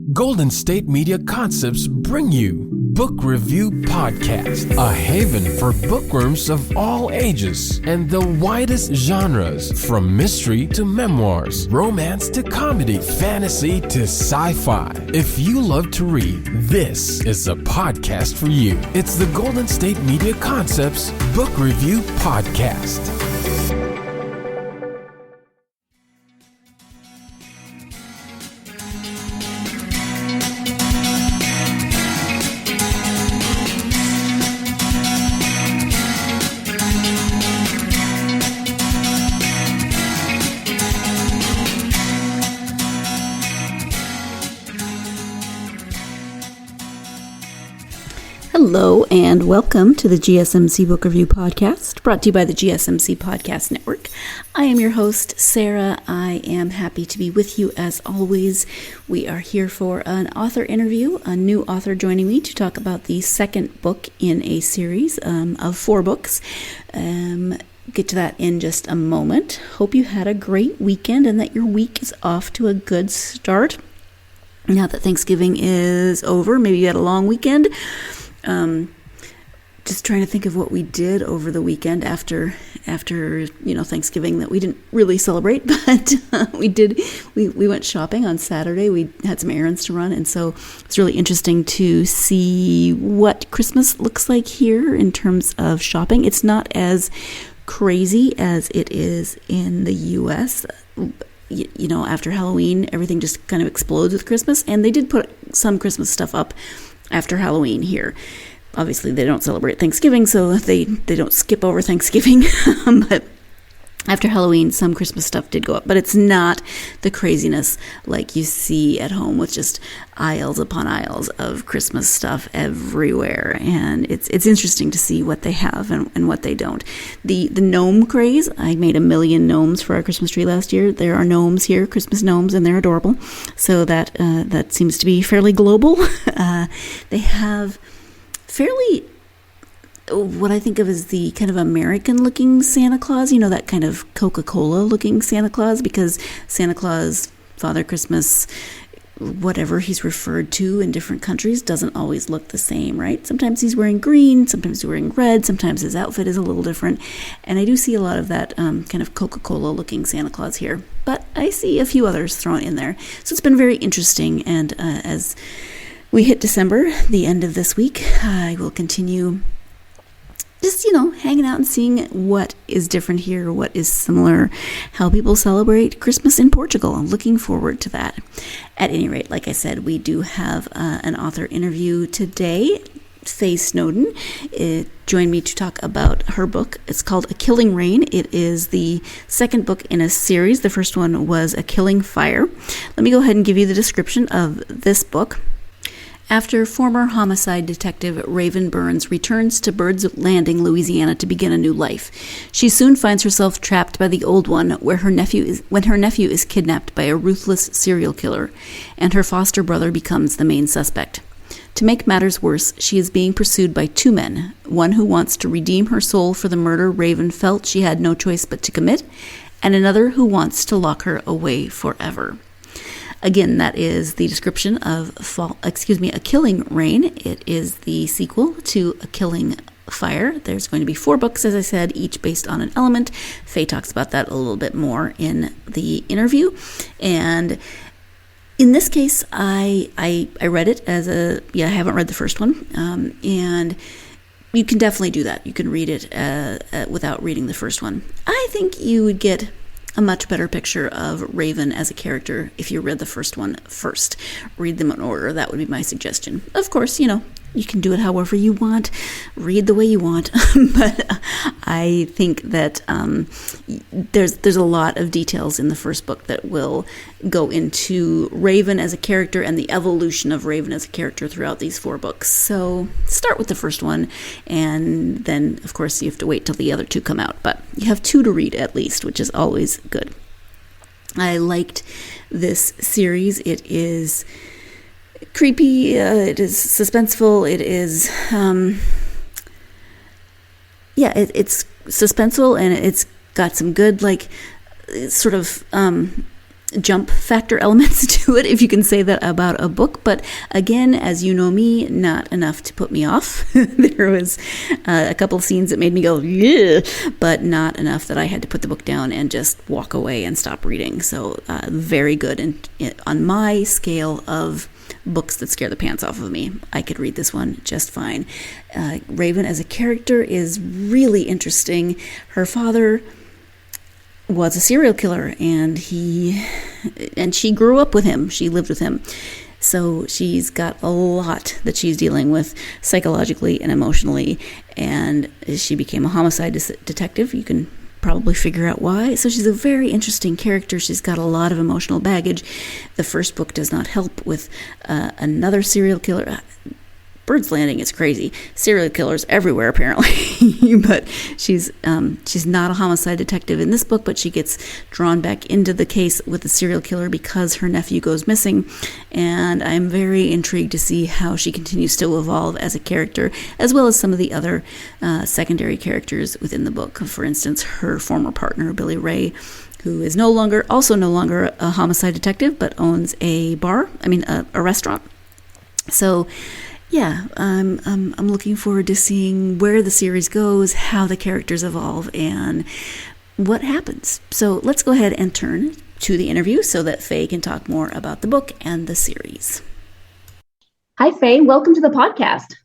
Golden State Media Concepts bring you Book Review Podcast, a haven for bookworms of all ages and the widest genres, from mystery to memoirs, romance to comedy, fantasy to sci-fi. If you love to read, this is a podcast for you. It's the Golden State Media Concepts Book Review Podcast. Hello and welcome to the GSMC Book Review Podcast, brought to you by the GSMC Podcast Network. I am your host, Sarah. I am happy to be with you as always. We are here for an author interview, a new author joining me to talk about the second book in a series of 4 books. Get to that in just a moment. Hope you had a great weekend and that your week is off to a good start. Now that Thanksgiving is over, maybe you had a long weekend. Just trying to think of what we did over the weekend after Thanksgiving that we didn't really celebrate, but we went shopping on Saturday. We had some errands to run, and so it's really interesting to see what Christmas looks like here in terms of shopping. It's not as crazy as it is in the U.S. After Halloween, everything just kind of explodes with Christmas, and they did put some Christmas stuff up after Halloween here. Obviously, they don't celebrate Thanksgiving, so they don't skip over Thanksgiving. But after Halloween, some Christmas stuff did go up. But it's not the craziness like you see at home with just aisles upon aisles of Christmas stuff everywhere. And it's interesting to see what they have and what they don't. The gnome craze, I made 1 million gnomes for our Christmas tree last year. There are gnomes here, Christmas gnomes, and they're adorable. So that seems to be fairly global. They have fairly, what I think of as the kind of American-looking Santa Claus, that kind of Coca-Cola-looking Santa Claus, because Santa Claus, Father Christmas, whatever he's referred to in different countries, doesn't always look the same, right? Sometimes he's wearing green, sometimes he's wearing red, sometimes his outfit is a little different, and I do see a lot of that kind of Coca-Cola-looking Santa Claus here, but I see a few others thrown in there. So it's been very interesting, and as we hit December, the end of this week, I will continue just, hanging out and seeing what is different here, what is similar, how people celebrate Christmas in Portugal. I'm looking forward to that. At any rate, like I said, we do have an author interview today. Faye Snowden joined me to talk about her book. It's called A Killing Rain. It is the second book in a series. The first one was A Killing Fire. Let me go ahead and give you the description of this book. After former homicide detective Raven Burns returns to Bird's Landing, Louisiana to begin a new life, she soon finds herself trapped by the old one when her nephew is kidnapped by a ruthless serial killer, and her foster brother becomes the main suspect. To make matters worse, she is being pursued by 2 men, one who wants to redeem her soul for the murder Raven felt she had no choice but to commit, and another who wants to lock her away forever. Again, that is the description of A Killing Rain. It is the sequel to A Killing Fire. There's going to be 4 books, as I said, each based on an element. Faye talks about that a little bit more in the interview. And in this case, I read it as I haven't read the first one. And you can definitely do that. You can read it without reading the first one. I think you would get a much better picture of Raven as a character if you read the first one first. Read them in order. That would be my suggestion. Of course, you can do it however you want, read the way you want, but I think that there's a lot of details in the first book that will go into Raven as a character and the evolution of Raven as a character throughout these 4 books. So start with the first one, and then, of course, you have to wait till the other 2 come out, but you have 2 to read at least, which is always good. I liked this series. It is creepy, it is suspenseful, it is it's suspenseful, and it's got some good sort of jump factor elements to it, if you can say that about a book. But again, as you know me, not enough to put me off. There was a couple of scenes that made me go, yeah, but not enough that I had to put the book down and just walk away and stop reading. So very good. And on my scale of books that scare the pants off of me, I could read this one just fine. Raven as a character is really interesting. Her father was a serial killer, and she grew up with him. She lived with him. So she's got a lot that she's dealing with psychologically and emotionally, and she became a homicide detective. You can probably figure out why. So she's a very interesting character. She's got a lot of emotional baggage. The first book does not help with another serial killer. Bird's Landing is crazy. Serial killers everywhere, apparently. But she's not a homicide detective in this book, but she gets drawn back into the case with the serial killer because her nephew goes missing. And I'm very intrigued to see how she continues to evolve as a character, as well as some of the other secondary characters within the book. For instance, her former partner, Billy Ray, who is no longer a homicide detective, but owns a restaurant. So yeah, I'm looking forward to seeing where the series goes, how the characters evolve, and what happens. So let's go ahead and turn to the interview so that Faye can talk more about the book and the series. Hi, Faye. Welcome to the podcast.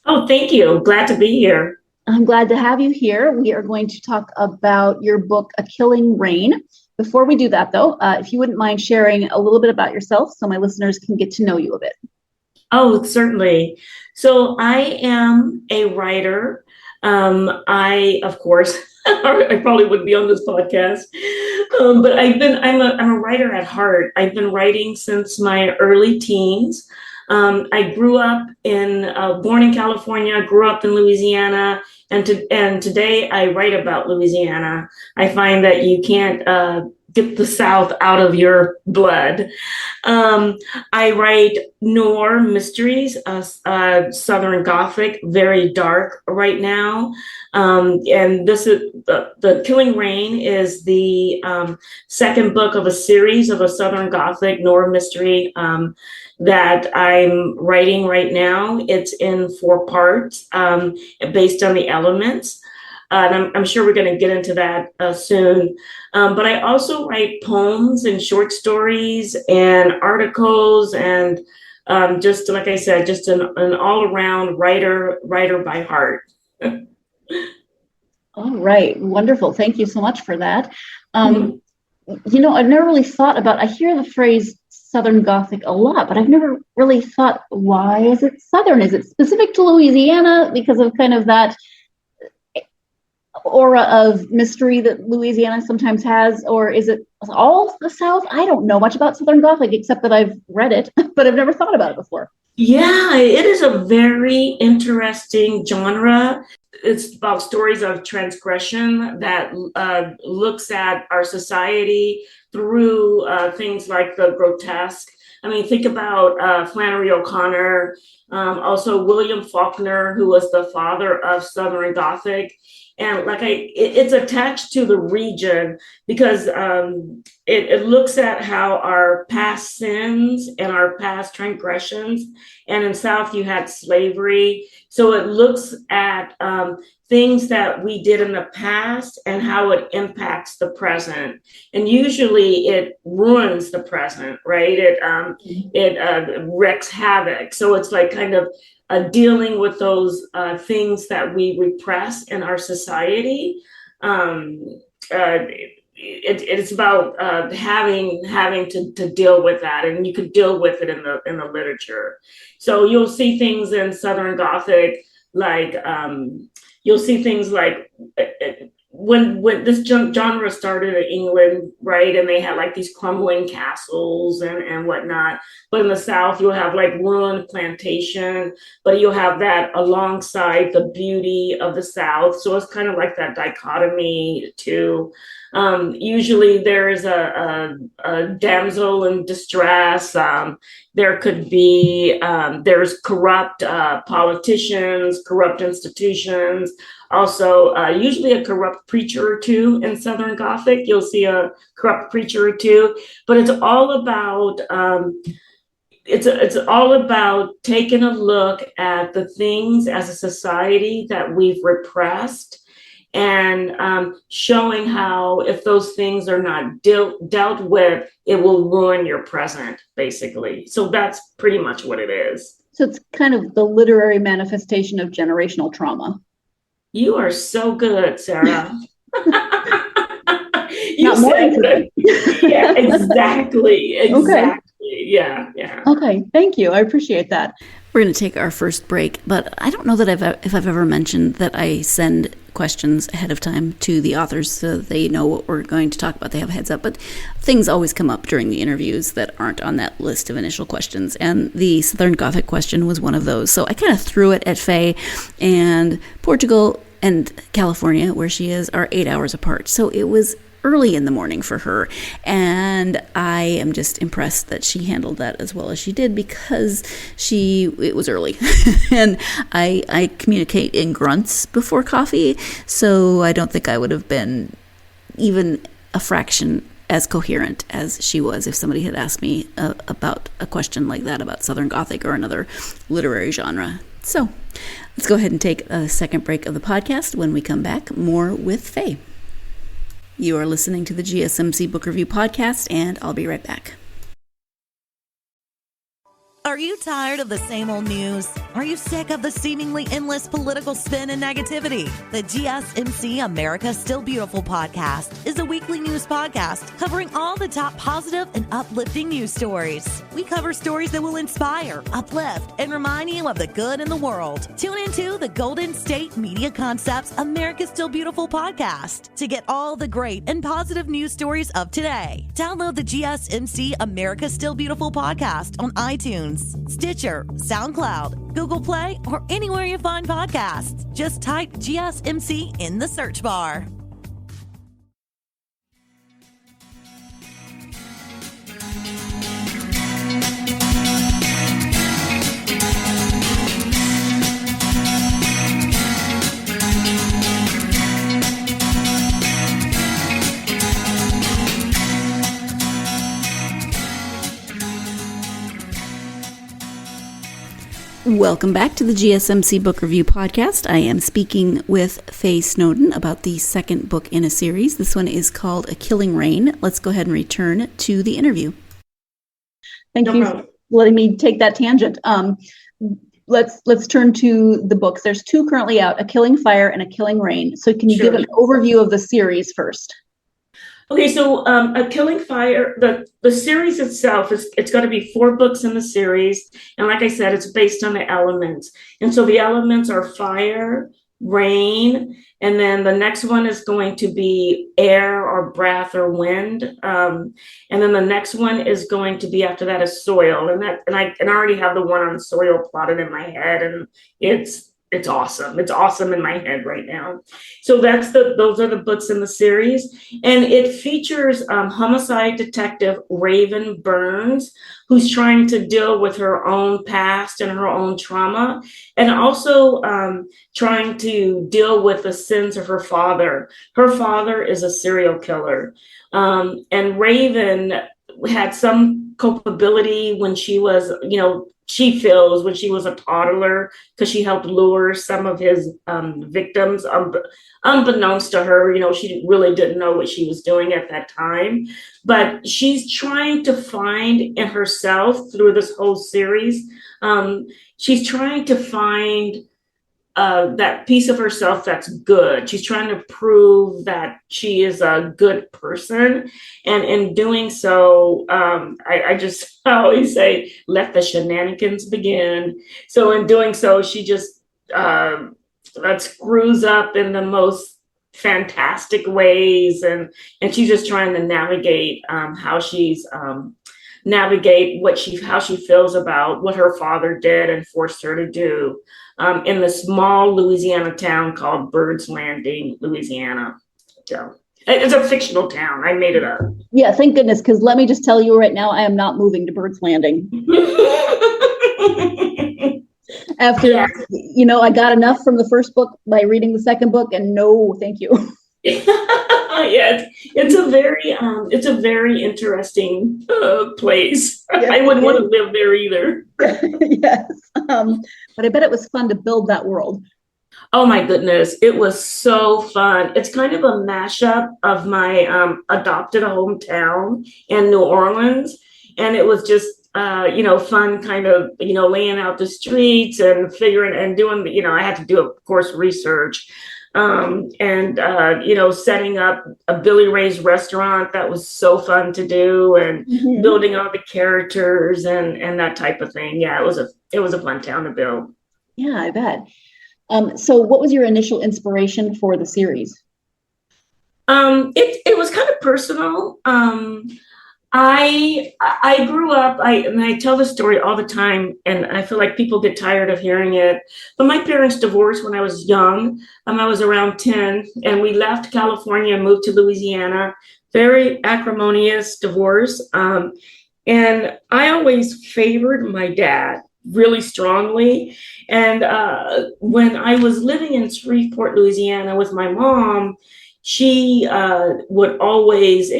Oh, thank you. Glad to be here. I'm glad to have you here. We are going to talk about your book, A Killing Rain. Before we do that, though, if you wouldn't mind sharing a little bit about yourself so my listeners can get to know you a bit. Oh, certainly. So I am a writer. Of course, I probably wouldn't be on this podcast, but I'm a writer at heart. I've been writing since my early teens. I grew up born in California, grew up in Louisiana, and today I write about Louisiana. I find that you can't get the South out of your blood. I write noir mysteries, Southern Gothic, very dark right now. And this is the Killing Rain is the second book of a series of a Southern Gothic noir mystery that I'm writing right now. It's in 4 parts, based on the elements. And I'm sure we're going to get into that soon. But I also write poems and short stories and articles, and just like I said, just an all-around writer by heart. All right. Wonderful. Thank you so much for that. I've never really thought about, I hear the phrase Southern Gothic a lot, but I've never really thought, why is it Southern? Is it specific to Louisiana because of kind of that aura of mystery that Louisiana sometimes has, or is it all the South? I don't know much about Southern Gothic except that I've read it, but I've never thought about it before. Yeah, it is a very interesting genre. It's about stories of transgression that looks at our society through things like the grotesque. I mean, think about Flannery O'Connor, also William Faulkner, who was the father of Southern Gothic. And it's attached to the region because it looks at how our past sins and our past transgressions. And in South, you had slavery. So it looks at things that we did in the past and how it impacts the present. And usually it ruins the present, right? It wreaks havoc. So it's like kind of dealing with those things that we repress in our society. It's about having to deal with that, and you can deal with it in the literature. So you'll see things in Southern Gothic, like you'll see things like when this genre started in England, right? And they had like these crumbling castles and whatnot. But in the South, you'll have like ruined plantation, but you'll have that alongside the beauty of the South. So it's kind of like that dichotomy too. Usually there is a damsel in distress. There could be, there's corrupt politicians, corrupt institutions, Also, usually a corrupt preacher or two in Southern Gothic. You'll see a corrupt preacher or two, but it's all about it's all about taking a look at the things as a society that we've repressed, and showing how if those things are not dealt with, it will ruin your present, basically. So that's pretty much what it is. So it's kind of the literary manifestation of generational trauma. You are so good, Sarah. You Not more said today. yeah, exactly. Okay. Yeah. Okay, thank you. I appreciate that. We're going to take our first break, but I don't know that if I've ever mentioned that I send questions ahead of time to the authors so that they know what we're going to talk about. They have a heads up, but things always come up during the interviews that aren't on that list of initial questions, and the Southern Gothic question was one of those. So I kind of threw it at Faye, and Portugal and California, where she is, are 8 hours apart. So it was early in the morning for her, and I am just impressed that she handled that as well as she did, because it was early and I communicate in grunts before coffee, so I don't think I would have been even a fraction as coherent as she was if somebody had asked me about a question like that about Southern Gothic or another literary genre. So let's go ahead and take a second break of the podcast. When we come back, more with Faye. You are listening to the GSMC Book Review Podcast, and I'll be right back. Are you tired of the same old news? Are you sick of the seemingly endless political spin and negativity? The GSMC America Still Beautiful podcast is a weekly news podcast covering all the top positive and uplifting news stories. We cover stories that will inspire, uplift, and remind you of the good in the world. Tune into the Golden State Media Concepts America Still Beautiful podcast to get all the great and positive news stories of today. Download the GSMC America Still Beautiful podcast on iTunes, Stitcher, SoundCloud, Google Play, or anywhere you find podcasts. Just type GSMC in the search bar. Welcome back to the GSMC Book Review Podcast. I am speaking with Faye Snowden about the second book in a series. This one is called A Killing Rain. Let's go ahead and return to the interview. Thank you for letting me take that tangent. Let's turn to the books. There's two currently out, A Killing Fire and A Killing Rain. So can you give an overview of the series first? Okay, so A Killing Fire, the series itself, it's going to be 4 books in the series. And like I said, it's based on the elements. And so the elements are fire, rain, and then the next one is going to be air or breath or wind. And then the next one is going to be after that is soil. And I already have the one on soil plotted in my head, and it's awesome. It's awesome in my head right now. So those are the books in the series. And it features homicide detective Raven Burns, who's trying to deal with her own past and her own trauma, and also trying to deal with the sins of her father. Her father is a serial killer. And Raven had some culpability when she was, she feels when she was a toddler, because she helped lure some of his victims, unbeknownst to her. She really didn't know what she was doing at that time. But she's trying to find in herself through this whole series, she's trying to find that piece of herself that's good. She's trying to prove that she is a good person. And in doing so, I always say, let the shenanigans begin. So in doing so, she just screws up in the most fantastic ways. And she's just trying to navigate how she's navigate how she feels about what her father did and forced her to do in the small Louisiana town called Bird's Landing, Louisiana. So it's a fictional town. I made it up. Yeah, thank goodness, because let me just tell you right now, I am not moving to Bird's Landing. After I got enough from the first book by reading the second book, and no, thank you. Yeah, it's a very interesting place. Yes, I wouldn't want to live there either. Yes, but I bet it was fun to build that world. Oh my goodness, it was so fun. It's kind of a mashup of my adopted hometown in New Orleans, and it was just fun, kind of laying out the streets and figuring and doing I had to do, of course, research. Setting up a Billy Ray's restaurant, that was so fun to do, and building all the characters and that type of thing. Yeah, it was a fun town to build. Yeah, I bet. So what was your initial inspiration for the series? It was kind of personal. I grew up, and I tell this story all the time, and I feel like people get tired of hearing it. But my parents divorced when I was young. I was around 10, and we left California and moved to Louisiana. Very acrimonious divorce. And I always favored my dad really strongly. And when I was living in Shreveport, Louisiana with my mom, she would always,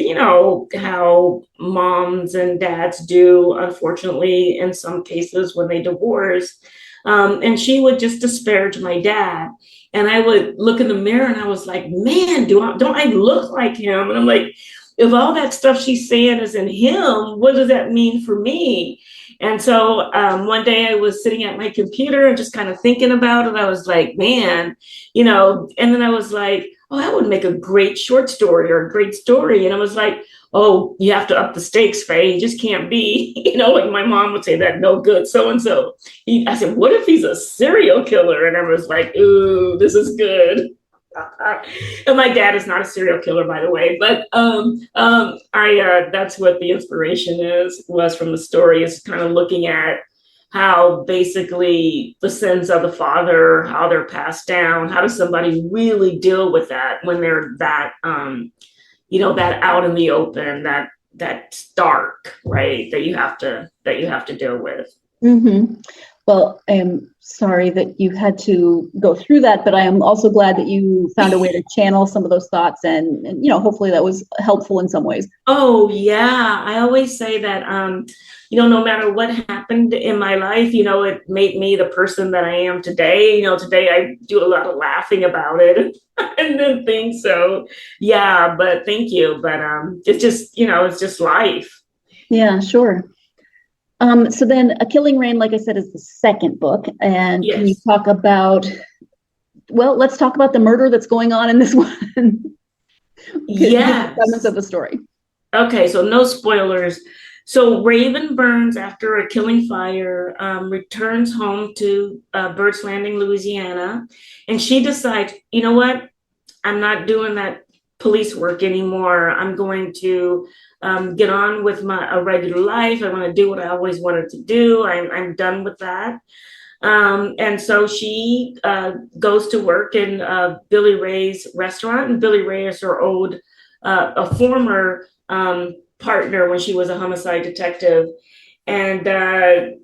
how moms and dads do, unfortunately, in some cases when they divorce. And she would just disparage my dad. And I would look in the mirror and I was like, man, don't I look like him? And I'm like, if all that stuff she's saying is in him, what does that mean for me? And so one day I was sitting at my computer and just kind of thinking about it. I was like, man, and then I was like, oh, that would make a great short story or a great story. And I was like, oh, you have to up the stakes, Faye. You just can't be, like my mom would say, that no good so-and-so. I said, what if he's a serial killer? And I was like, ooh, this is good. And my dad is not a serial killer, by the way, but that's what the inspiration was from the story, is kind of looking at how basically the sins of the father, how they're passed down. How does somebody really deal with that when they're that that out in the open, that's dark, right? That you have to deal with. Mm-hmm. Well, I am sorry that you had to go through that, but I am also glad that you found a way to channel some of those thoughts, and hopefully that was helpful in some ways. Oh yeah, I always say that no matter what happened in my life, it made me the person that I am today. Today I do a lot of laughing about it and then things. So yeah, but thank you. But it's just it's just life. Yeah, sure. So then A Killing Rain, like I said, is the second book. And Yes. Can you talk about, let's talk about the murder that's going on in this one. Yes. The premise of the story. Okay, so no spoilers. So Raven Burns, after a killing fire, returns home to Bird's Landing, Louisiana. And she decides, you know what? I'm not doing that police work anymore. I'm going to get on with a regular life. I want to do what I always wanted to do. I'm done with that. And so she goes to work in Billy Ray's restaurant, and Billy Ray is her a former partner when she was a homicide detective. And then,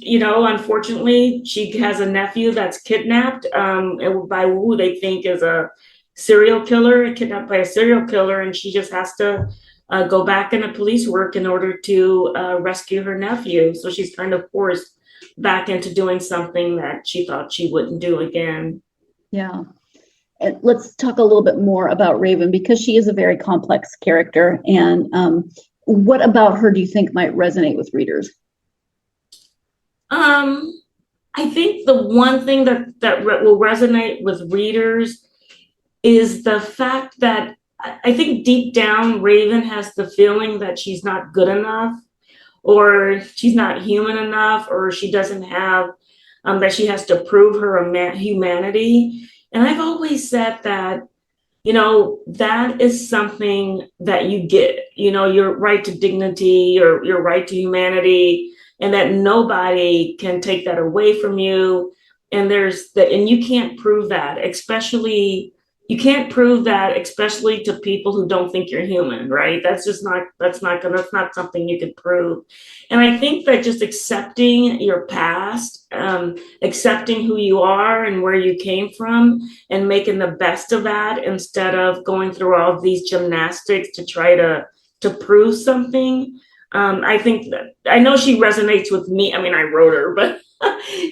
unfortunately, she has a nephew that's kidnapped by who they think is a serial killer, kidnapped by a serial killer, and she just has to go back into police work in order to rescue her nephew. So she's kind of forced back into doing something that she thought she wouldn't do again. Yeah. And let's talk a little bit more about Raven, because she is a very complex character. And what about her do you think might resonate with readers? I think the one thing that will resonate with readers is the fact that I think deep down, Raven has the feeling that she's not good enough, or she's not human enough, or she doesn't have, that she has to prove her humanity. And I've always said that, that is something that you get, your right to dignity, your right to humanity, and that nobody can take that away from you. And and you can't prove that, especially you can't prove that, especially to people who don't think you're human, right? That's not something you could prove. And I think that just accepting your past, accepting who you are and where you came from, and making the best of that instead of going through all these gymnastics to try to prove something. I think that, I know she resonates with me. I mean, I wrote her, but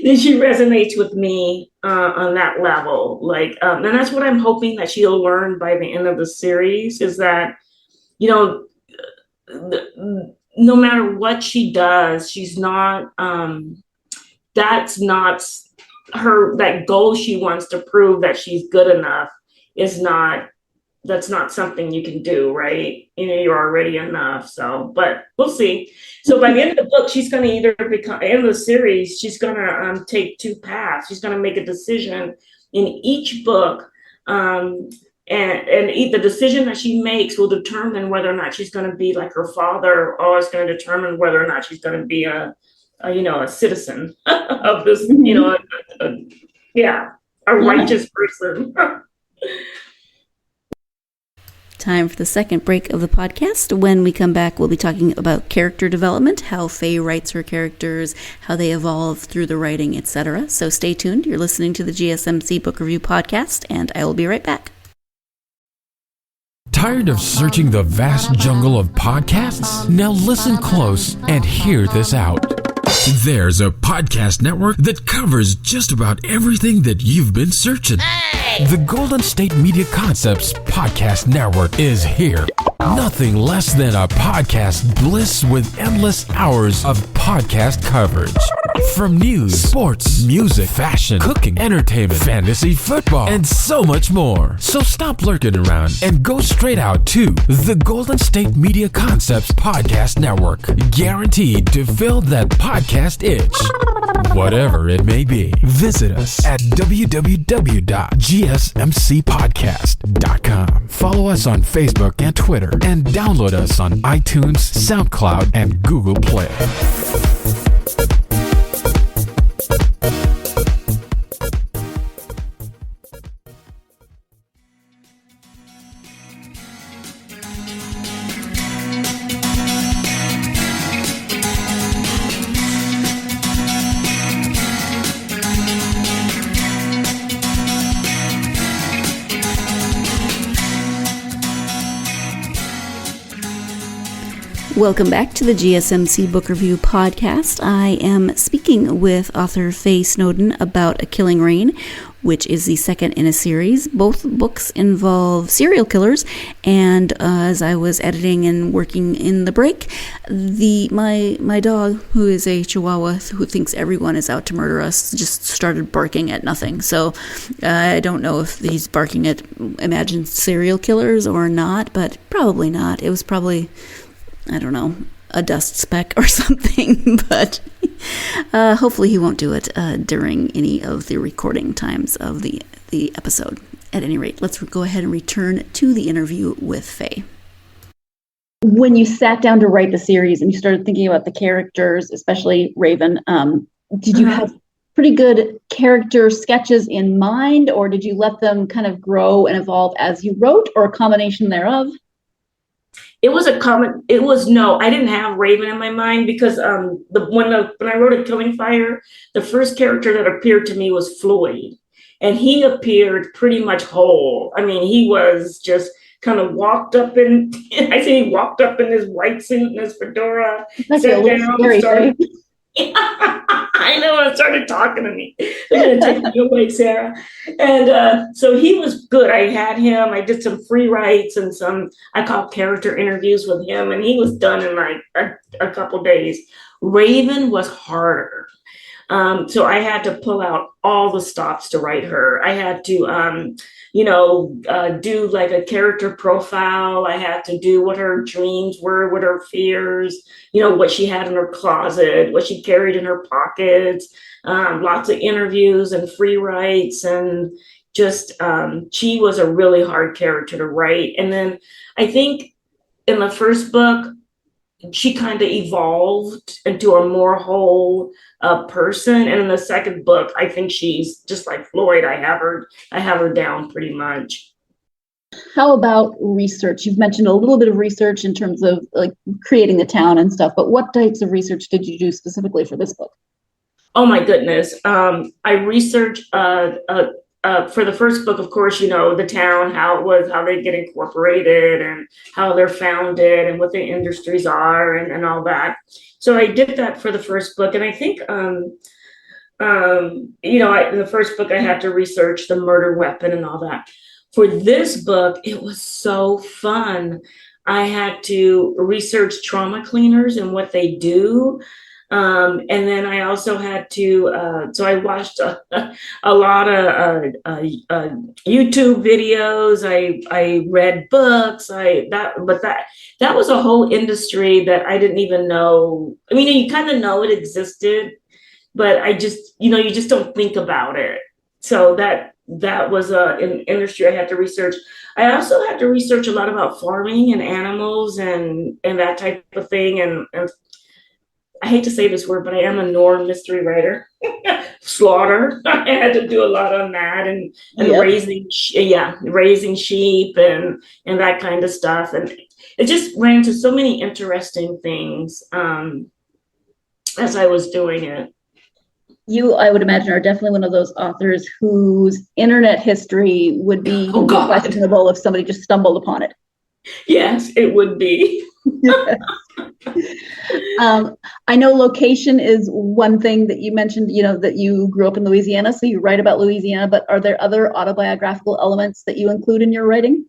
she resonates with me on that level. Like, and that's what I'm hoping that she'll learn by the end of the series, is that, you know, no matter what she does, she's not, that's not her, that goal she wants to prove that she's good enough is not, that's not something you can do, right? You know, you're already enough. So, but we'll see. So by the end of the book, she's going to either become, in the series, she's going to take two paths. She's going to make a decision in each book. And the decision that she makes will determine whether or not she's going to be like her father, or it's going to determine whether or not she's going to be a citizen of this, you know, a righteous person. Time for the second break of the podcast. When we come back, we'll be talking about character development, how Faye writes her characters, how they evolve through the writing, etc. So stay tuned. You're listening to the GSMC Book Review Podcast, and I will be right back. Tired of searching the vast jungle of podcasts? Now listen close and hear this out. There's a podcast network that covers just about everything that you've been searching. The Golden State Media Concepts Podcast Network is here. Nothing less than a podcast bliss with endless hours of podcast coverage. From news, sports, music, fashion, cooking, entertainment, fantasy, football, and so much more. So stop lurking around and go straight out to the Golden State Media Concepts Podcast Network. Guaranteed to fill that podcast itch. Whatever it may be. Visit us at www.gsmcpodcast.com. Follow us on Facebook and Twitter, and download us on iTunes, SoundCloud, and Google Play. Welcome back to the GSMC Book Review Podcast. I am speaking with author Faye Snowden about A Killing Rain, which is the second in a series. Both books involve serial killers, and as I was editing and working in the break, my dog, who is a Chihuahua who thinks everyone is out to murder us, just started barking at nothing. So I don't know if he's barking at imagined serial killers or not, but probably not. It was probably, I don't know, a dust speck or something, but hopefully he won't do it during any of the recording times of the episode. At any rate, let's go ahead and return to the interview with Faye. When you sat down to write the series and you started thinking about the characters, especially Raven, did you have pretty good character sketches in mind, or did you let them kind of grow and evolve as you wrote, or a combination thereof? No, I didn't have Raven in my mind, because when I wrote A Killing Fire, the first character that appeared to me was Floyd, and he appeared pretty much whole. I mean, he was just kind of walked up in his white suit and his fedora, sat down, and started. I know, I started talking to me. They're going to take me away, Sarah. And so he was good. I had him. I did some free writes and some, I call character interviews with him, and he was done in like a couple days. Raven was harder. So I had to pull out all the stops to write her. I had to, do like a character profile. I had to do what her dreams were, what her fears, what she had in her closet, what she carried in her pockets, lots of interviews and free writes. And just, she was a really hard character to write. And then I think in the first book, she kind of evolved into a more whole person. And in the second book, I think she's just like Floyd. I have her down pretty much. How about research? You've mentioned a little bit of research in terms of like creating the town and stuff, but what types of research did you do specifically for this book? Oh my goodness. I researched for the first book, of course, the town, how it was, how they get incorporated and how they're founded and what the industries are and all that. So I did that for the first book. And I think, in the first book, I had to research the murder weapon and all that. For this book, it was so fun. I had to research trauma cleaners and what they do. And then I also had to, so I watched a lot of YouTube videos. I read books. That was a whole industry that I didn't even know. I mean, you kind of know it existed, but I just, you just don't think about it. So that was an industry I had to research. I also had to research a lot about farming and animals and that type of thing. And I hate to say this word, but I am a Norm mystery writer. Slaughter. I had to do a lot on that and yep. raising sheep and that kind of stuff. And it just ran into so many interesting things as I was doing it. You, I would imagine, are definitely one of those authors whose internet history would be questionable if somebody just stumbled upon it. Yes, it would be. Yes. I know location is one thing that you mentioned, that you grew up in Louisiana, so you write about Louisiana, but are there other autobiographical elements that you include in your writing?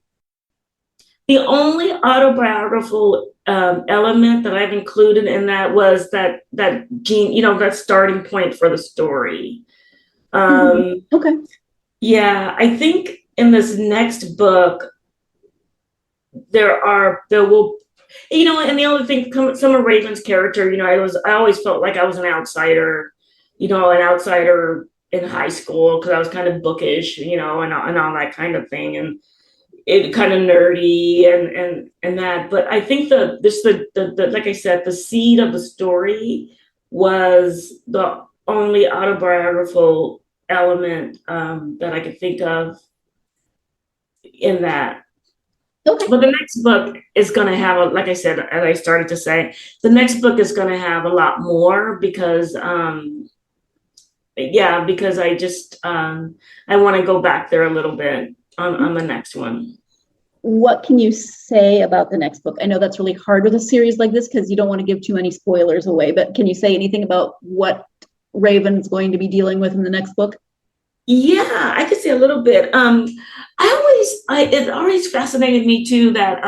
The only autobiographical element that I've included in that was that that starting point for the story. Okay. Yeah, I think in this next book, there will, and the only thing, Summer Raven's character, I always felt like I was an outsider in high school because I was kind of bookish, and all that kind of thing. And it kind of nerdy and that, but I think the like I said, the seed of the story was the only autobiographical element that I could think of in that. Okay. But the next book is going to have, like I said, as I started to say, the next book is going to have a lot more because I just I want to go back there a little bit on the next one. What can you say about the next book? I know that's really hard with a series like this because you don't want to give too many spoilers away, but can you say anything about what Raven's going to be dealing with in the next book? Yeah, I could say a little bit. It always fascinated me too that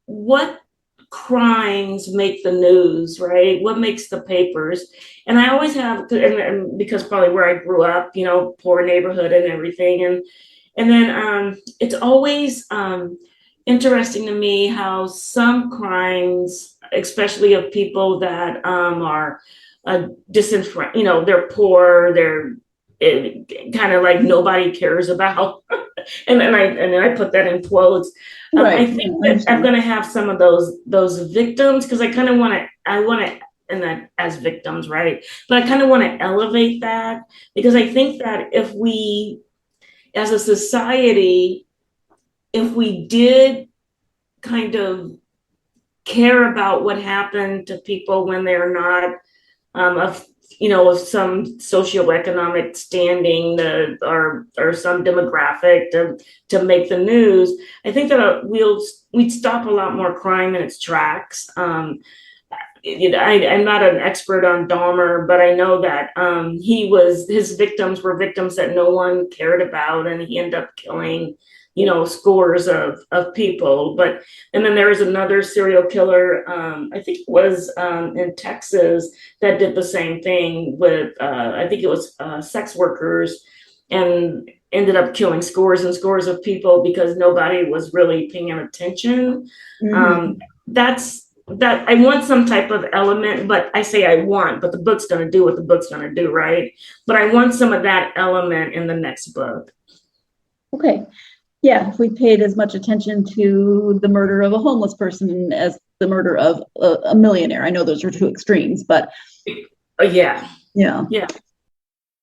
what crimes make the news, right? What makes the papers? And I always have, and because probably where I grew up, poor neighborhood and everything, and then it's always interesting to me how some crimes, especially of people that are disenfranchised, they're poor, they're kind of like nobody cares about, and then I put that in quotes. Right. I think that I'm going to have some of those victims because I want to, and that as victims, right? But I kind of want to elevate that because I think that if we, as a society, if we did kind of care about what happened to people when they're not of some socioeconomic standing or some demographic to make the news, I think that we'd stop a lot more crime in its tracks. I'm not an expert on Dahmer, but I know that his victims were victims that no one cared about, and he ended up killing, scores of people. And then there was another serial killer, I think it was in Texas, that did the same thing with, I think it was sex workers, and ended up killing scores and scores of people because nobody was really paying attention. Mm-hmm. That I want some type of element, but I say I want, but the book's going to do what the book's going to do, right? But I want some of that element in the next book. Okay. Yeah, if we paid as much attention to the murder of a homeless person as the murder of a millionaire. I know those are two extremes, but yeah.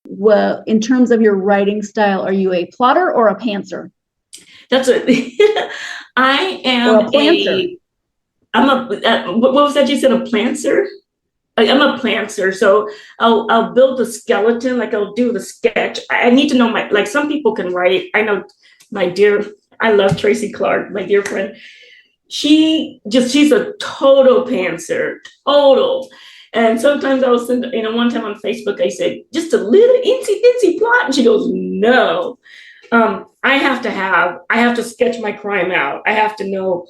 Well, in terms of your writing style, are you a plotter or a pantser? That's a, I Or am a planter? I'm what was that you said, a planter? I'm a planter, so I'll build the skeleton, like I'll do the sketch. I need to know like some people can write. I know I love Tracy Clark, my dear friend. She's a total pantser, total. And sometimes I was send, one time on Facebook, I said, just a little insy bitsy plot. And she goes, no. I have to sketch my crime out. I have to know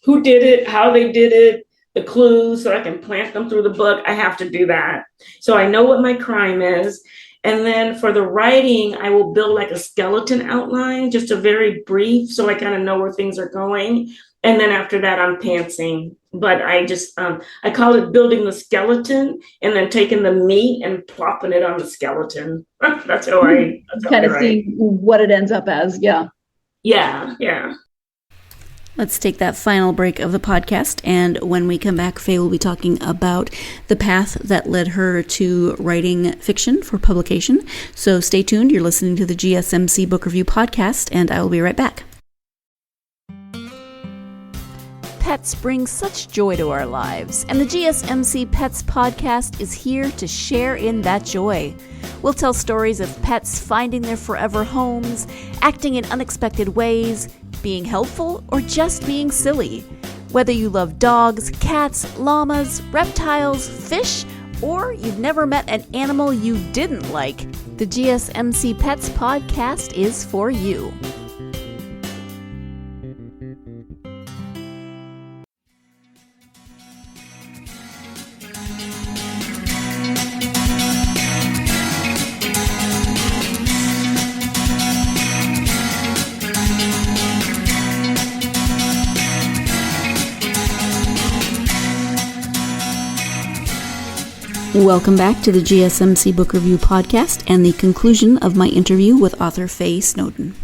who did it, how they did it, the clues, so I can plant them through the book. I have to do that. So I know what my crime is. And then for the writing, I will build like a skeleton outline, just a very brief, so I kind of know where things are going. And then after that, I'm pantsing. But I just, I call it building the skeleton and then taking the meat and plopping it on the skeleton. That's how I kind of see what it ends up as. Yeah. Yeah. Let's take that final break of the podcast, and when we come back, Faye will be talking about the path that led her to writing fiction for publication. So stay tuned. You're listening to the GSMC Book Review Podcast, and I will be right back. Pets bring such joy to our lives, and the GSMC Pets Podcast is here to share in that joy. We'll tell stories of pets finding their forever homes, acting in unexpected ways, being helpful, or just being silly. Whether you love dogs, cats, llamas, reptiles, fish, or you've never met an animal you didn't like, the GSMC Pets Podcast is for you. Welcome back to the GSMC Book Review Podcast and the conclusion of my interview with author Faye Snowden.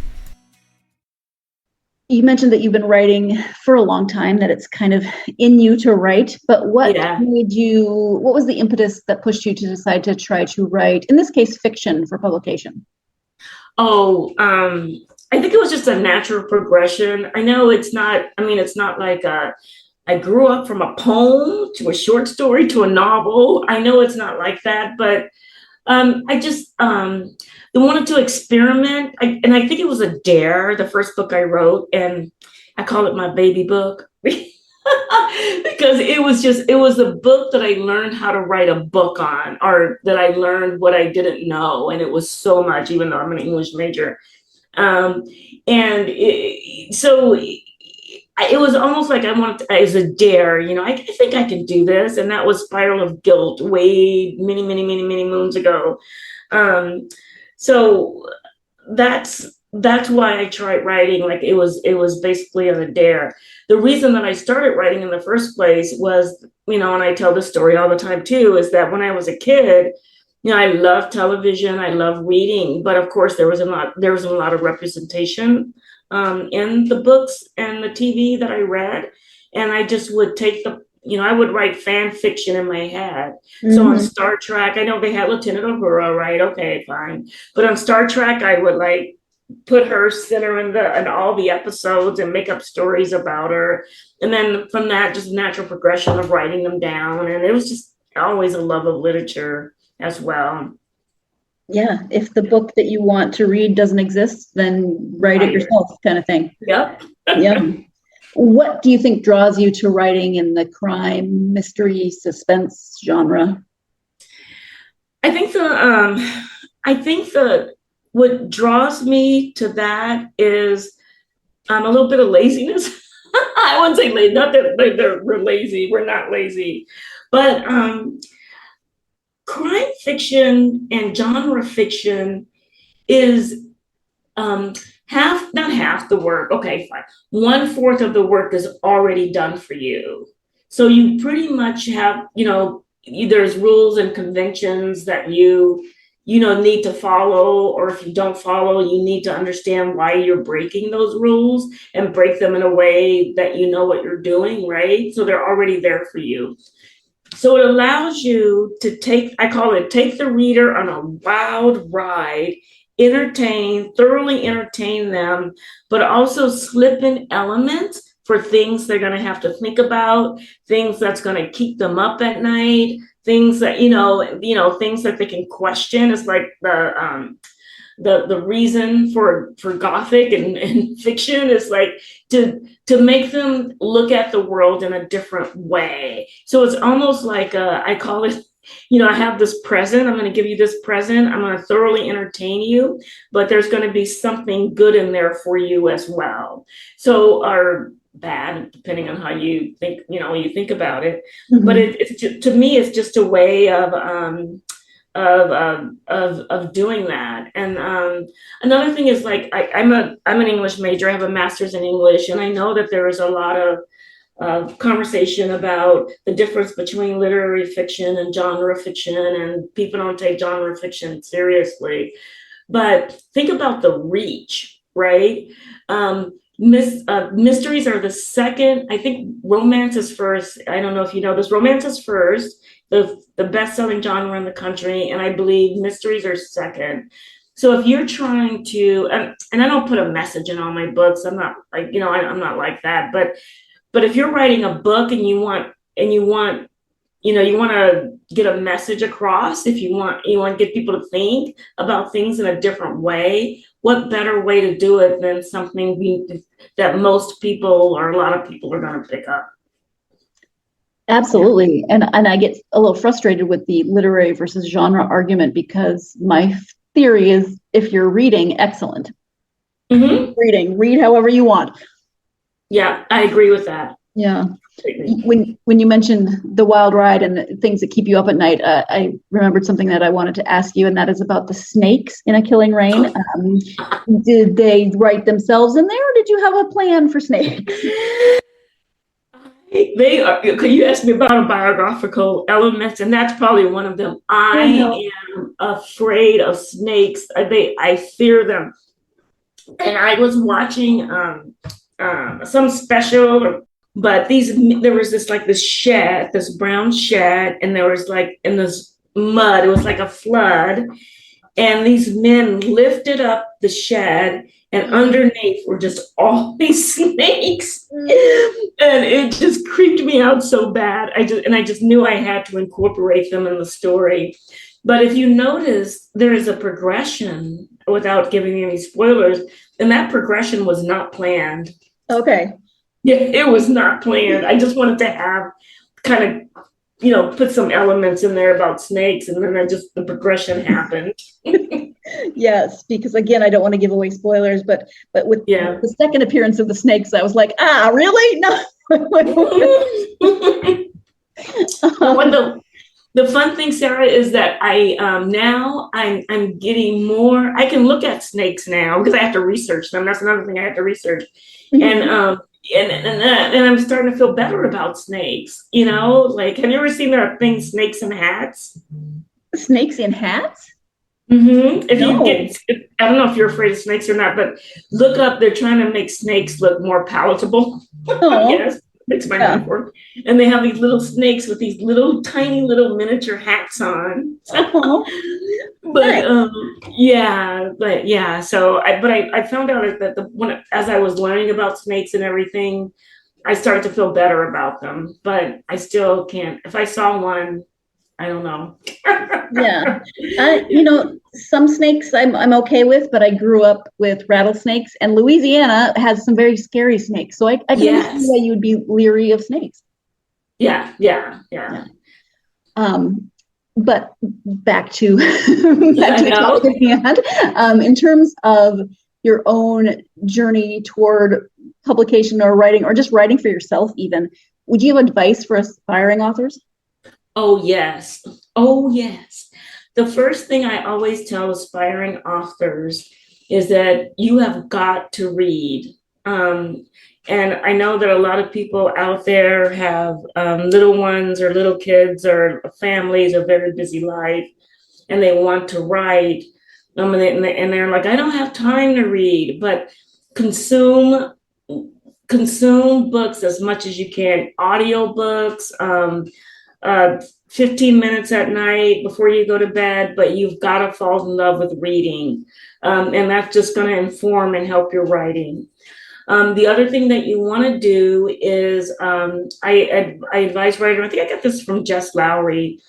You mentioned that you've been writing for a long time, that it's kind of in you to write, but what was the impetus that pushed you to decide to try to write, in this case, fiction for publication? I think it was just a natural progression. I know it's not like I grew up from a poem to a short story to a novel. I know it's not like that, but I just wanted to experiment. And I think it was a dare, the first book I wrote, and I call it my baby book because it was a book that I learned how to write a book on, or that I learned what I didn't know. And it was so much, even though I'm an English major. It was almost like as a dare, I think I can do this. And that was Spiral of Guilt way many, many, many, many moons ago. So that's why I tried writing. Like it was basically on a dare. The reason that I started writing in the first place was, and I tell this story all the time too, is that when I was a kid, I loved television, I loved reading, but of course there wasn't a lot of representation in the books and the TV that I read. And I just would take I would write fan fiction in my head. Mm-hmm. So on Star Trek, I know they had Lieutenant Uhura, right? Okay, fine. But on Star Trek, I would like put her center in all the episodes and make up stories about her. And then from that, just natural progression of writing them down. And it was just always a love of literature as well. Yeah, if the book that you want to read doesn't exist, then write it yourself, kind of thing. Yep. Yeah. What do you think draws you to writing in the crime, mystery, suspense genre? I think what draws me to that is a little bit of laziness. I wouldn't say lazy, not that we're lazy. We're not lazy, but crime fiction and genre fiction is not half the work. Okay, fine. 1/4 of the work is already done for you. So you pretty much have, there's rules and conventions that you need to follow, or if you don't follow, you need to understand why you're breaking those rules and break them in a way that you know what you're doing, right? So they're already there for you. So it allows you to take the reader on a wild ride thoroughly entertain them, but also slip in elements for things they're going to have to think about, things that's going to keep them up at night, things that, things that they can question. It's like the reason for Gothic and fiction is like to make them look at the world in a different way. So it's almost like I call it, I have this present. I'm going to give you this present. I'm going to thoroughly entertain you, but there's going to be something good in there for you as well. So, or bad, depending on how you think, when you think about it. Mm-hmm. But it's just, to me, it's just a way of doing that. And another thing is like I'm an English major. I have a master's in English, and I know that there is a lot of conversation about the difference between literary fiction and genre fiction, and people don't take genre fiction seriously. But think about the reach, right? Mysteries are the second. I think romance is first. I don't know if you know this. Romance is first, the best-selling genre in the country, and I believe mysteries are second. So if you're trying to, and I don't put a message in all my books. I'm not like, I'm not like that. But if you're writing a book and you want to get a message across, if you want to get people to think about things in a different way, what better way to do it than something that most people or a lot of people are going to pick up? Absolutely. And I get a little frustrated with the literary versus genre argument, because my theory is if you're reading, excellent. Mm-hmm. Read however you want. Yeah, I agree with that. Yeah. When you mentioned the wild ride and things that keep you up at night, I remembered something that I wanted to ask you, and that is about the snakes in A Killing Rain. Did they write themselves in there, or did you have a plan for snakes? They are. You asked me about biographical elements, and that's probably one of them. I am afraid of snakes. I fear them. And I was watching some special, but there was this shed, this brown shed, and there was like in this mud, it was like a flood, and these men lifted up the shed, and underneath were just all these snakes, and it just creeped me out so bad. I just knew I had to incorporate them in the story. But if you notice, there is a progression, without giving any spoilers, and that progression was not planned. Okay. Yeah, it was not planned. I just wanted to have kind of, put some elements in there about snakes, and then the progression happened. Yes, because again, I don't want to give away spoilers, but with the second appearance of the snakes, I was like, really? No. The fun thing, Sarah, is that I'm getting more. I can look at snakes now because I have to research them. That's another thing I have to research, and I'm starting to feel better about snakes. Like, have you ever seen there are things, snakes in hats? Snakes in hats? Mm-hmm. I don't know if you're afraid of snakes or not, but look up. They're trying to make snakes look more palatable. Yes. Makes my mind work. And they have these little snakes with these little tiny little miniature hats on. But So I found out that as I was learning about snakes and everything, I started to feel better about them. But I still can't. If I saw one, I don't know. Yeah. Some snakes I'm okay with, but I grew up with rattlesnakes, and Louisiana has some very scary snakes. So I can see why you would be leery of snakes. Yeah. But back to the topic at hand. In terms of your own journey toward publication or writing, or just writing for yourself even, would you have advice for aspiring authors? Oh, yes. The first thing I always tell aspiring authors is that you have got to read. And I know that a lot of people out there have little ones or little kids or families, a very busy life, and they want to write. And they're like, I don't have time to read, but consume books as much as you can. Audiobooks, 15 minutes at night before you go to bed, but you've got to fall in love with reading. And that's just going to inform and help your writing. The other thing that you want to do is, I advise writing, I think I got this from Jess Lowry.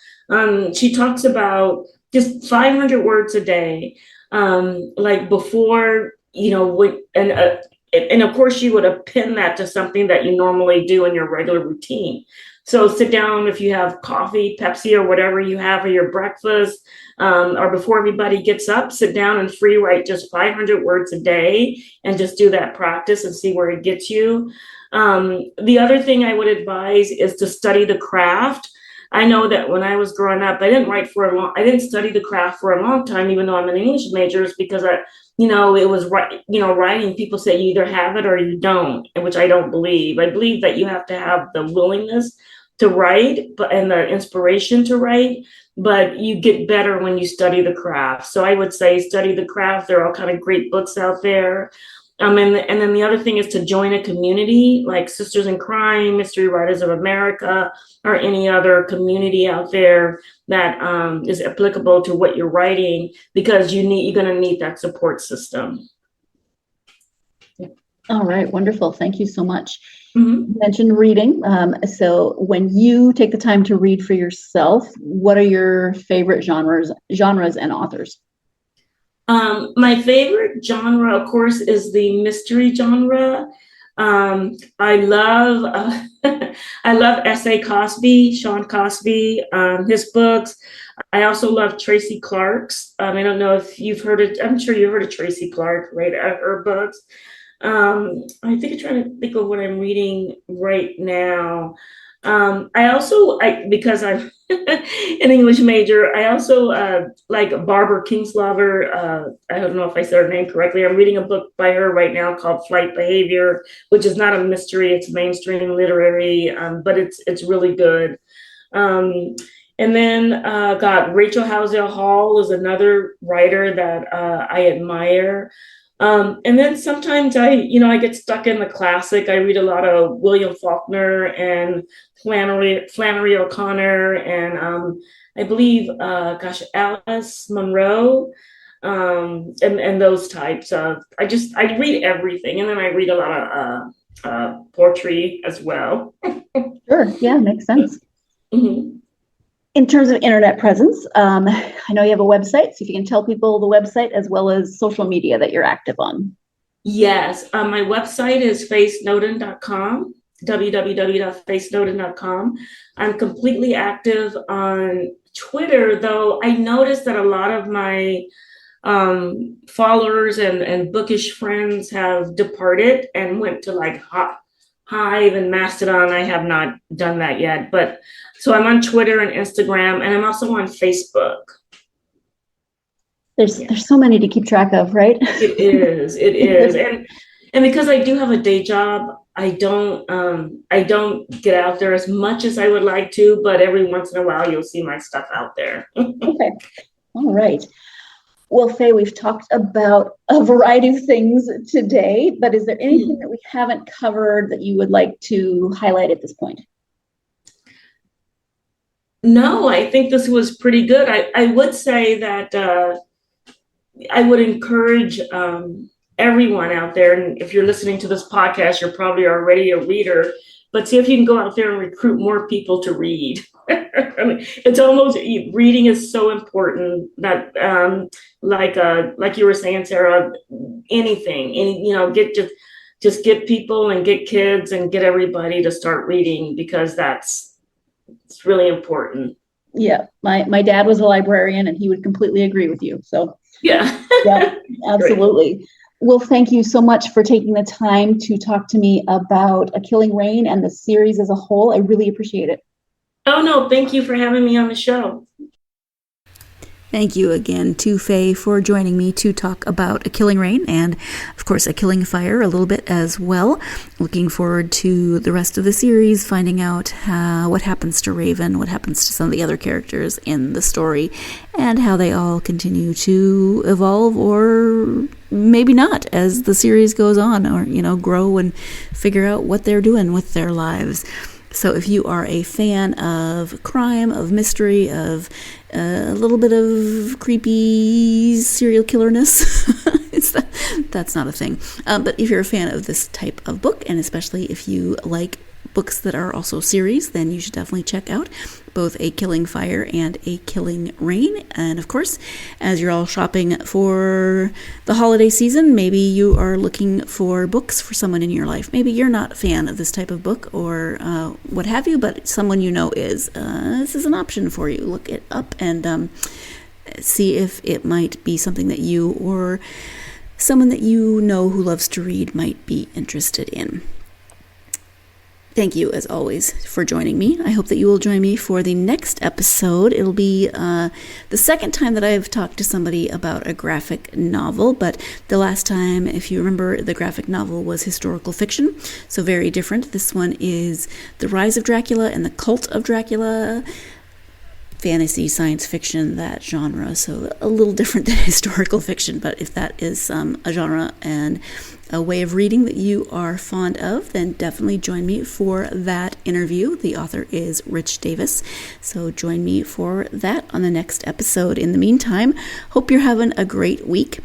She talks about just 500 words a day, like before, and of course you would append that to something that you normally do in your regular routine. So sit down if you have coffee, Pepsi, or whatever you have for your breakfast, or before everybody gets up, sit down and free write just 500 words a day and just do that practice and see where it gets you. The other thing I would advise is to study the craft. I know that when I was growing up, I didn't study the craft for a long time, even though I'm an English major, because it was writing. People say you either have it or you don't, which I don't believe. I believe that you have to have the willingness to write, and the inspiration to write, but you get better when you study the craft. So I would say study the craft. There are all kind of great books out there. And then the other thing is to join a community like Sisters in Crime, Mystery Writers of America, or any other community out there that is applicable to what you're writing, because you're going to need that support system. All right, wonderful. Thank you so much. Mm-hmm. You mentioned reading. So when you take the time to read for yourself, what are your favorite genres and authors? My favorite genre, of course, is the mystery genre. I love S.A. Cosby, Sean Cosby, his books. I also love Tracy Clark's. I don't know if you've heard it. I'm sure you've heard of Tracy Clark, right? Her books. I think I'm trying to think of what I'm reading right now. Because I'm an English major, I also like Barbara Kingsolver. I don't know if I said her name correctly. I'm reading a book by her right now called Flight Behavior, which is not a mystery. It's mainstream literary, but it's really good. And then Rachel Housel Hall is another writer that I admire. And then sometimes I get stuck in the classic. I read a lot of William Faulkner and Flannery O'Connor, and I believe, Alice Munro, and those types of. I read everything, and then I read a lot of poetry as well. Sure, yeah, makes sense. Mm-hmm. In terms of internet presence, I know you have a website, so if you can tell people the website as well as social media that you're active on. Yes, my website is fayesnowden.com, www.fayesnowden.com. I'm completely active on Twitter, though I noticed that a lot of my followers and bookish friends have departed and went to like Hive and Mastodon. I have not done that yet, but so I'm on Twitter and Instagram, and I'm also on Facebook. There's so many to keep track of, right? It is, and because I do have a day job, I don't get out there as much as I would like to, but every once in a while you'll see my stuff out there. Okay, all right. Well, Faye, we've talked about a variety of things today, but is there anything that we haven't covered that you would like to highlight at this point? No, I think this was pretty good. I would say that I would encourage everyone out there, and if you're listening to this podcast, you're probably already a reader, but see if you can go out there and recruit more people to read. I mean, reading is so important that, like you were saying, Sarah, just get people and get kids and get everybody to start reading, because it's really important. Yeah, my dad was a librarian, and he would completely agree with you. So yeah, absolutely. Great. Well, thank you so much for taking the time to talk to me about A Killing Rain and the series as a whole. I really appreciate it. Oh, no, thank you for having me on the show. Thank you again to Faye for joining me to talk about A Killing Rain and, of course, A Killing Fire a little bit as well. Looking forward to the rest of the series, finding out what happens to Raven, what happens to some of the other characters in the story, and how they all continue to evolve, or maybe not, as the series goes on, or, grow and figure out what they're doing with their lives. So if you are a fan of crime, of mystery, of a little bit of creepy serial killerness, that's not a thing. But if you're a fan of this type of book, and especially if you like books that are also series, then you should definitely check out both A Killing Fire and A Killing Rain. And of course, as you're all shopping for the holiday season, maybe you are looking for books for someone in your life. Maybe you're not a fan of this type of book or what have you, but someone you know is. This is an option for you. Look it up and see if it might be something that you or someone that you know who loves to read might be interested in. Thank you, as always, for joining me. I hope that you will join me for the next episode. It'll be the second time that I've talked to somebody about a graphic novel, but the last time, if you remember, the graphic novel was historical fiction, so very different. This one is The Rise of Dracula and the Cult of Dracula. Fantasy, science fiction, that genre, so a little different than historical fiction, but if that is a genre and a way of reading that you are fond of, then definitely join me for that interview. The author is Rich Davis, so join me for that on the next episode. In the meantime, hope you're having a great week.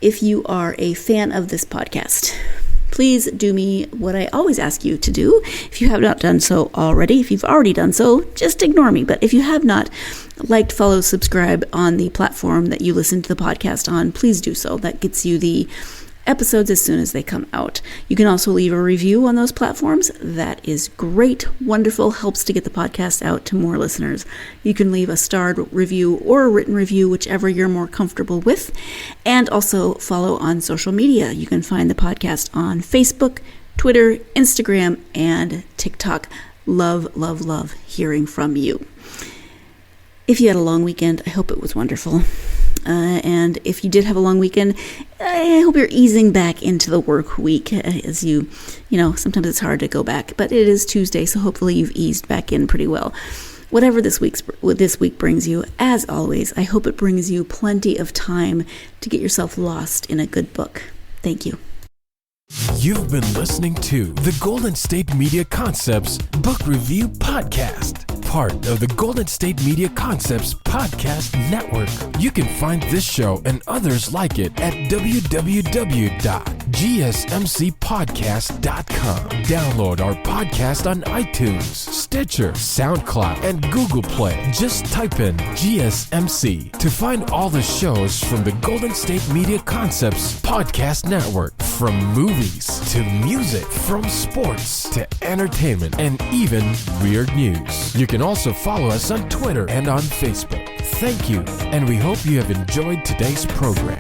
If you are a fan of this podcast, please do me what I always ask you to do. If you have not done so already, if you've already done so, just ignore me. But if you have not liked, follow, subscribe on the platform that you listen to the podcast on, please do so. That gets you the episodes as soon as they come out. You can also leave a review on those platforms. That is great, wonderful, helps to get the podcast out to more listeners. You can leave a starred review or a written review, whichever you're more comfortable with. And also follow on social media. You can find the podcast on Facebook, Twitter, Instagram, and TikTok. Love, love, love hearing from you. If you had a long weekend, I hope it was wonderful. And if you did have a long weekend, I hope you're easing back into the work week as you know, sometimes it's hard to go back, but it is Tuesday, so hopefully you've eased back in pretty well. Whatever this week brings you, as always, I hope it brings you plenty of time to get yourself lost in a good book. Thank you. You've been listening to the Golden State Media Concepts Book Review Podcast, part of the Golden State Media Concepts Podcast Network. You can find this show and others like it at www.gsmcpodcast.com. Download our podcast on iTunes, Stitcher, SoundCloud, and Google Play. Just type in GSMC to find all the shows from the Golden State Media Concepts Podcast Network, from movies to music, from sports to entertainment, and even weird news. You can also follow us on Twitter and on Facebook. Thank you, and we hope you have enjoyed today's program.